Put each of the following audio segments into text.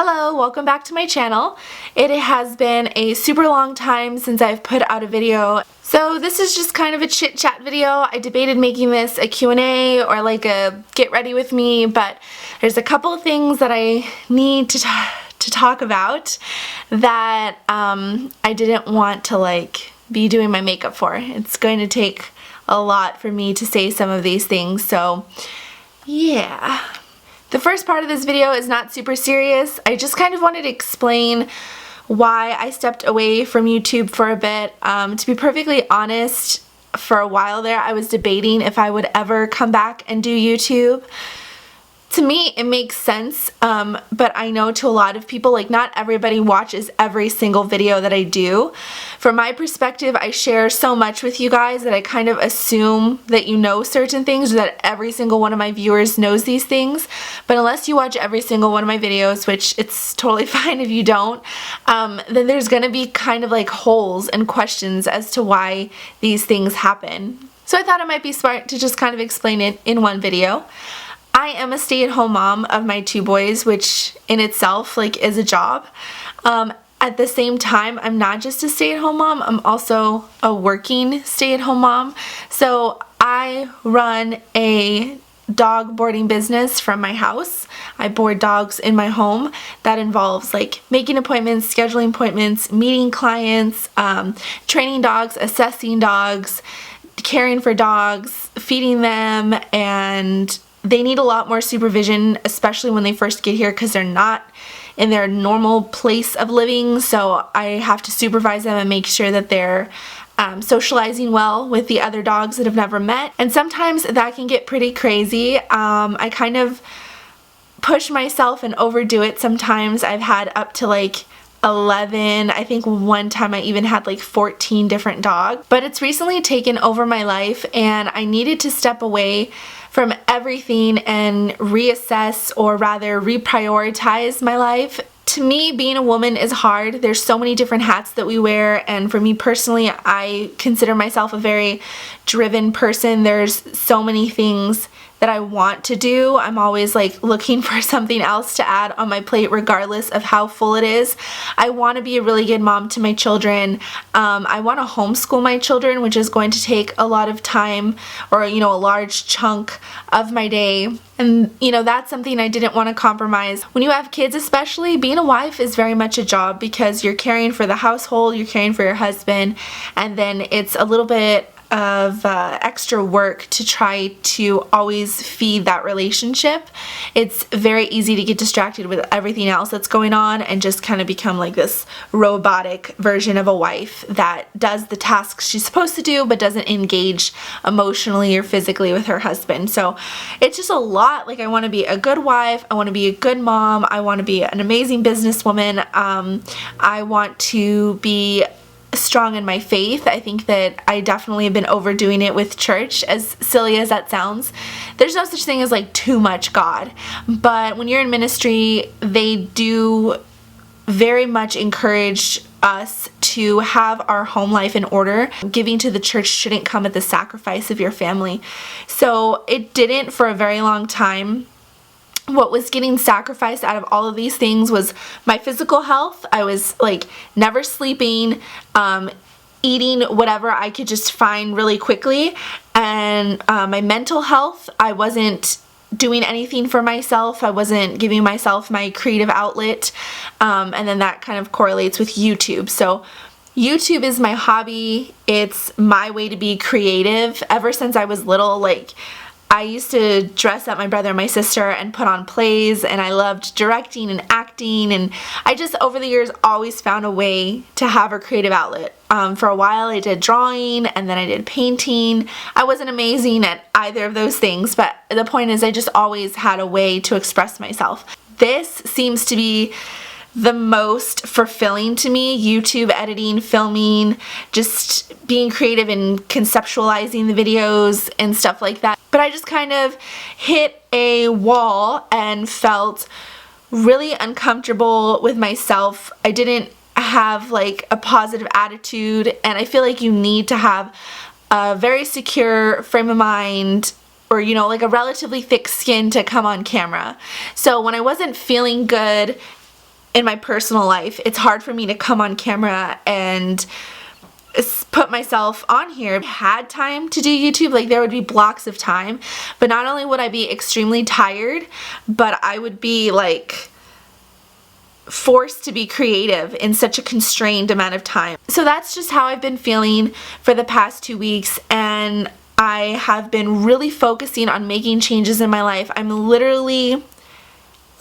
Hello, welcome back to my channel. It has been a super long time since I've put out a video. So this is just kind of a chit chat video. I debated making this a Q&A or like a get ready with me, but there's a couple of things that I need to talk about that I didn't want to be doing my makeup for. It's going to take a lot for me to say some of these things, so yeah. The first part of this video is not super serious. I just kind of wanted to explain why I stepped away from YouTube for a bit. To be perfectly honest, for a while there I was debating if I would ever come back and do YouTube. To me, it makes sense, but I know to a lot of people, not everybody watches every single video that I do. From my perspective, I share so much with you guys that I kind of assume that you know certain things, or that every single one of my viewers knows these things. But unless you watch every single one of my videos, which it's totally fine if you don't, then there's gonna be kind of holes and questions as to why these things happen. So I thought it might be smart to just kind of explain it in one video. I am a stay-at-home mom of my two boys, which in itself is a job. At the same time, I'm not just a stay-at-home mom, I'm also a working stay-at-home mom. So I run a dog boarding business from my house. I board dogs in my home. That involves making appointments, scheduling appointments, meeting clients, training dogs, assessing dogs, caring for dogs, feeding them, and they need a lot more supervision, especially when they first get here because they're not in their normal place of living. So I have to supervise them and make sure that they're socializing well with the other dogs that have never met. And sometimes that can get pretty crazy. I kind of push myself and overdo it sometimes. I've had up to 11, I think one time I even had 14 different dogs. But it's recently taken over my life and I needed to step away from everything and reassess, or rather reprioritize my life. To me, being a woman is hard. There's so many different hats that we wear, and for me personally, I consider myself a very driven person. There's so many things that I want to do. I'm always looking for something else to add on my plate regardless of how full it is. I want to be a really good mom to my children. I want to homeschool my children, which is going to take a lot of time, or a large chunk of my day. And that's something I didn't want to compromise. When you have kids especially, being a wife is very much a job because you're caring for the household, you're caring for your husband, and then it's a little bit of extra work to try to always feed that relationship. It's very easy to get distracted with everything else that's going on and just kind of become this robotic version of a wife that does the tasks she's supposed to do but doesn't engage emotionally or physically with her husband. So it's just a lot. I want to be a good wife, I want to be a good mom, I want to be an amazing businesswoman, I want to be strong in my faith. I think that I definitely have been overdoing it with church, as silly as that sounds. There's no such thing as too much God, but when you're in ministry, they do very much encourage us to have our home life in order. Giving to the church shouldn't come at the sacrifice of your family. So it didn't for a very long time. What was getting sacrificed out of all of these things was my physical health. I was never sleeping, eating whatever I could just find really quickly, and my mental health. I wasn't doing anything for myself. I wasn't giving myself my creative outlet, and then that kind of correlates with YouTube. So YouTube is my hobby. It's my way to be creative. Ever since I was little, I used to dress up my brother and my sister and put on plays, and I loved directing and acting, and I just over the years always found a way to have a creative outlet. For a while I did drawing, and then I did painting. I wasn't amazing at either of those things, but the point is I just always had a way to express myself. This seems to be the most fulfilling to me: YouTube editing, filming, just being creative and conceptualizing the videos and stuff like that. But I just kind of hit a wall and felt really uncomfortable with myself. I didn't have a positive attitude, and I feel you need to have a very secure frame of mind, or a relatively thick skin to come on camera. So when I wasn't feeling good in my personal life, it's hard for me to come on camera and put myself on here. I had time to do YouTube, like there would be blocks of time, but not only would I be extremely tired, but I would be like forced to be creative in such a constrained amount of time. So that's just how I've been feeling for the past 2 weeks, and I have been really focusing on making changes in my life. I'm literally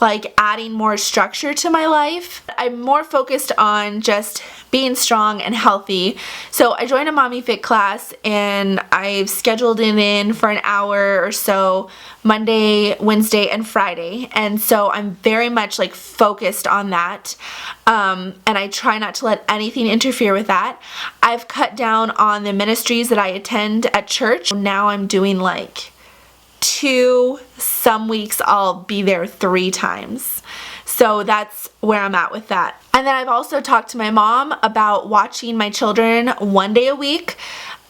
like adding more structure to my life. I'm more focused on just being strong and healthy. So I joined a Mommy Fit class, and I've scheduled it in for an hour or so Monday, Wednesday, and Friday. And so I'm very much like focused on that. And I try not to let anything interfere with that. I've cut down on the ministries that I attend at church. Now I'm doing like 2, some weeks I'll be there 3 times. So that's where I'm at with that. And then I've also talked to my mom about watching my children 1 day a week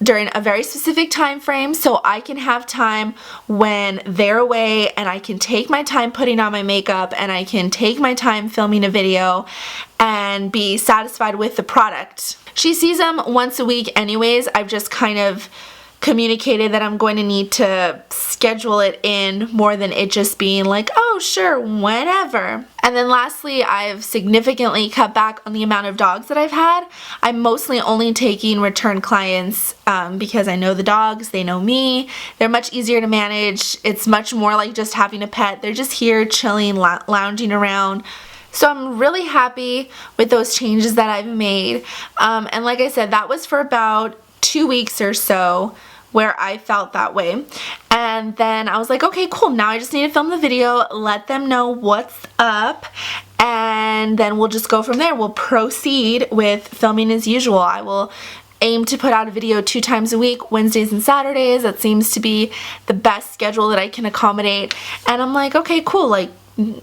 during a very specific time frame, so I can have time when they're away, and I can take my time putting on my makeup, and I can take my time filming a video and be satisfied with the product. She sees them once a week anyways. I've just kind of communicated that I'm going to need to schedule it in more than it just being like, oh sure, whenever. And then lastly, I've significantly cut back on the amount of dogs that I've had. I'm mostly only taking return clients because I know the dogs, they know me, they're much easier to manage. It's much more like just having a pet. They're just here chilling, lounging around. So I'm really happy with those changes that I've made. And like I said, that was for about 2 weeks or so where I felt that way. And then I was like, okay, cool, now I just need to film the video, let them know what's up, and then we'll just go from there. We'll proceed with filming as usual. I will aim to put out a video 2 times a week, Wednesdays and Saturdays. That seems to be the best schedule that I can accommodate. And I'm like, okay, cool, like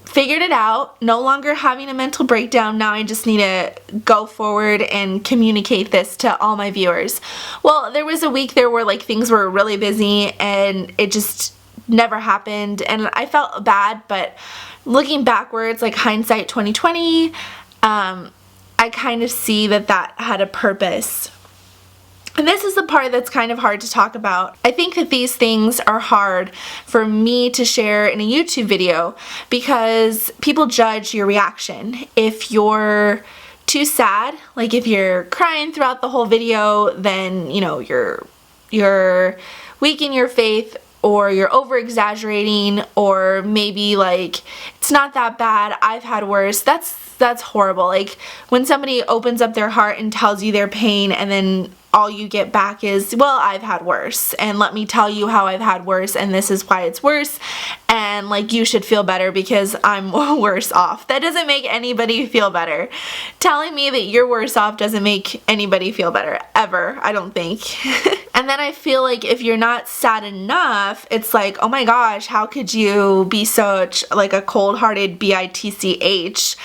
figured it out, no longer having a mental breakdown. Now I just need to go forward and communicate this to all my viewers. Well, there was a week there where like things were really busy and it just never happened, and I felt bad, but looking backwards, like hindsight 2020, I kind of see that that had a purpose. And this is the part that's kind of hard to talk about. I think that these things are hard for me to share in a YouTube video because people judge your reaction. If you're too sad, like if you're crying throughout the whole video, then you know you're weak in your faith, or you're over exaggerating, or maybe like it's not that bad, I've had worse. That's horrible. Like when somebody opens up their heart and tells you their pain, and then all you get back is, well, I've had worse, and let me tell you how I've had worse, and this is why it's worse, and like you should feel better because I'm worse off. That doesn't make anybody feel better. Telling me that you're worse off doesn't make anybody feel better, ever, I don't think. And then I feel like if you're not sad enough, it's like, oh my gosh, how could you be such like a cold-hearted bitch?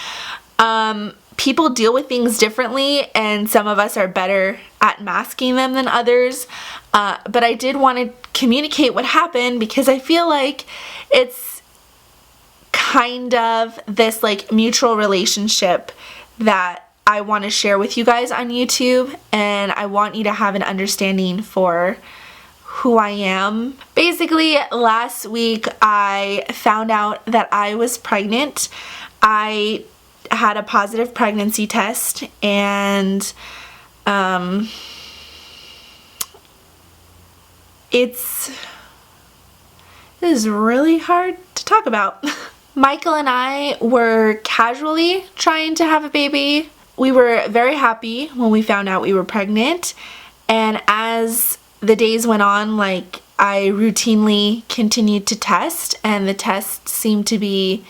People deal with things differently, and some of us are better at masking them than others, but I did want to communicate what happened because I feel like it's kind of this like mutual relationship that I want to share with you guys on YouTube, and I want you to have an understanding for who I am. Basically, last week I found out that I was pregnant. I had a positive pregnancy test, and this is really hard to talk about. Michael and I were casually trying to have a baby. We were very happy when we found out we were pregnant, and as the days went on, like I routinely continued to test, and the tests seemed to be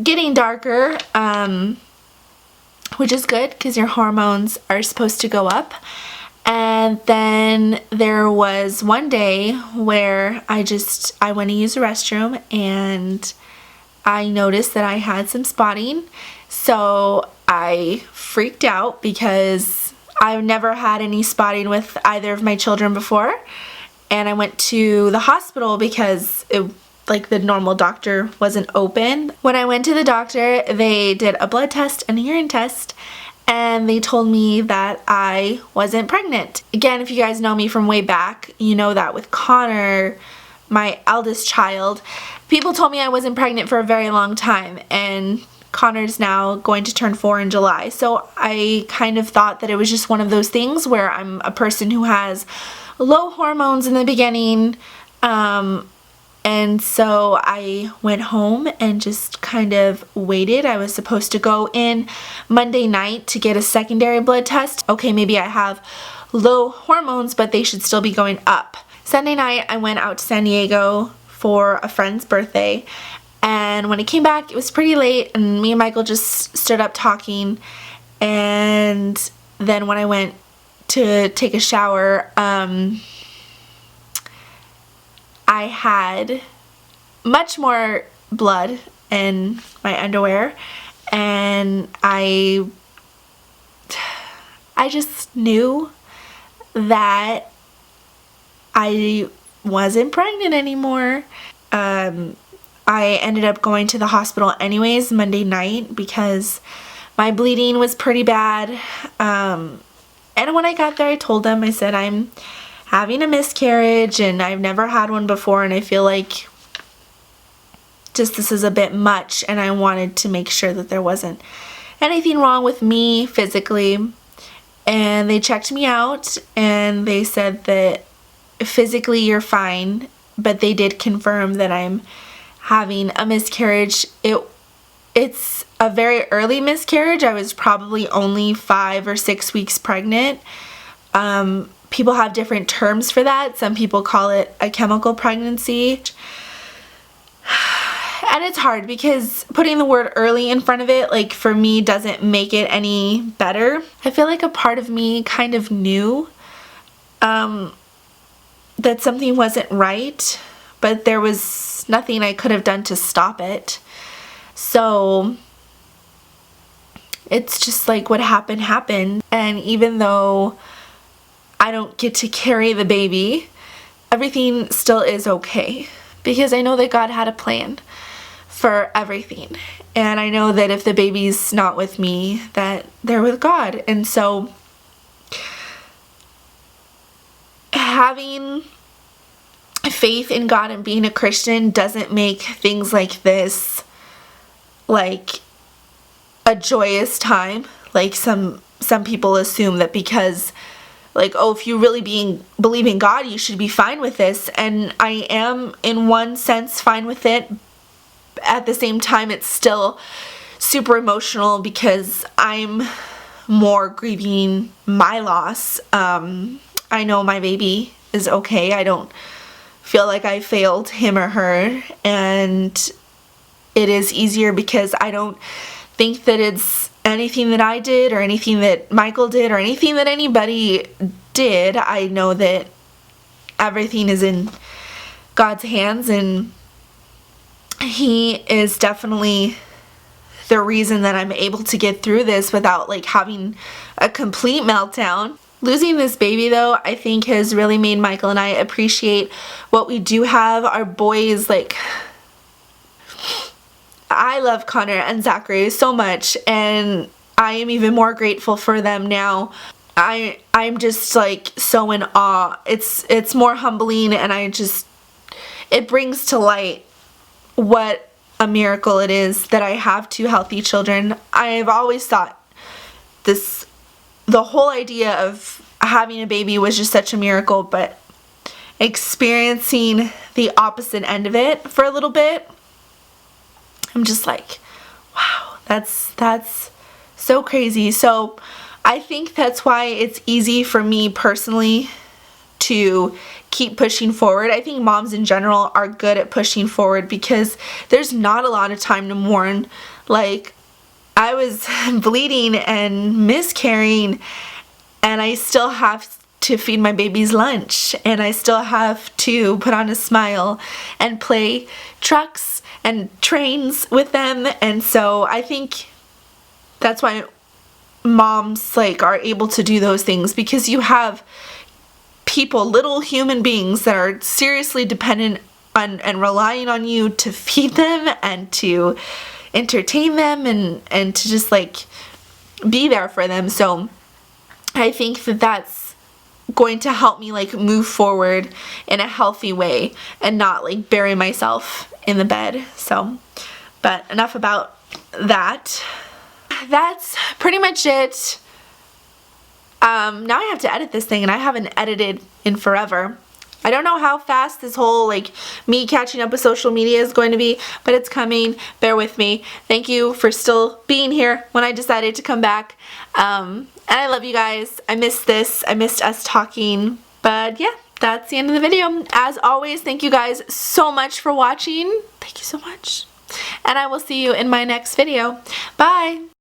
getting darker, which is good because your hormones are supposed to go up. And then there was one day where I went to use the restroom and I noticed that I had some spotting. So I freaked out because I've never had any spotting with either of my children before. And I went to the hospital because like the normal doctor wasn't open. When I went to the doctor, they did a blood test and a urine test, and they told me that I wasn't pregnant. Again, if you guys know me from way back, you know that with Connor, my eldest child, people told me I wasn't pregnant for a very long time, and Connor's now going to turn 4 in July. So I kind of thought that it was just one of those things where I'm a person who has low hormones in the beginning, and so I went home and just kind of waited. I was supposed to go in Monday night to get a secondary blood test. Okay, maybe I have low hormones, but they should still be going up. Sunday night, I went out to San Diego for a friend's birthday, and when I came back, it was pretty late, and me and Michael just stood up talking, and then when I went to take a shower, I had much more blood in my underwear, and I just knew that I wasn't pregnant anymore. I ended up going to the hospital anyways Monday night because my bleeding was pretty bad, and when I got there, I told them, I said, I'm having a miscarriage and I've never had one before, and I feel like just this is a bit much, and I wanted to make sure that there wasn't anything wrong with me physically. And they checked me out and they said that physically you're fine, but they did confirm that I'm having a miscarriage. It's a very early miscarriage. I was probably only 5 or 6 weeks pregnant. People have different terms for that. Some people call it a chemical pregnancy. And it's hard because putting the word early in front of it, like, for me, doesn't make it any better. I feel like a part of me kind of knew that something wasn't right, but there was nothing I could have done to stop it. So it's just like what happened happened. And even though I don't get to carry the baby, everything still is okay, because I know that God had a plan for everything, and I know that if the baby's not with me, that they're with God. And so having faith in God and being a Christian doesn't make things like this like a joyous time. Like some people assume that because, like, oh, if you really believe in God, you should be fine with this. And I am, in one sense, fine with it. At the same time, it's still super emotional because I'm more grieving my loss. I know my baby is okay. I don't feel like I failed him or her. And it is easier because I don't think that it's anything that I did or anything that Michael did or anything that anybody did. I know that everything is in God's hands, and He is definitely the reason that I'm able to get through this without like having a complete meltdown. Losing this baby, though, I think has really made Michael and I appreciate what we do have. Our boys, like, I love Connor and Zachary so much, and I am even more grateful for them now. I'm just like so in awe. It's more humbling, and it brings to light what a miracle it is that I have 2 healthy children. I've always thought the whole idea of having a baby was just such a miracle, but experiencing the opposite end of it for a little bit, I'm just like, wow, that's so crazy. So I think that's why it's easy for me personally to keep pushing forward. I think moms in general are good at pushing forward because there's not a lot of time to mourn. Like, I was bleeding and miscarrying, and I still have to feed my babies lunch, and I still have to put on a smile and play trucks and trains with them. And so I think that's why moms like are able to do those things, because you have people, little human beings that are seriously dependent and relying on you to feed them and to entertain them and to just like be there for them. So I think that that's going to help me like move forward in a healthy way and not like bury myself in the bed. So, but enough about that. That's pretty much it. Now I have to edit this thing and I haven't edited in forever. I don't know how fast this whole like me catching up with social media is going to be, but it's coming. Bear with me. Thank you for still being here when I decided to come back. And I love you guys. I missed this. I missed us talking. But yeah, that's the end of the video. As always, thank you guys so much for watching. Thank you so much. And I will see you in my next video. Bye.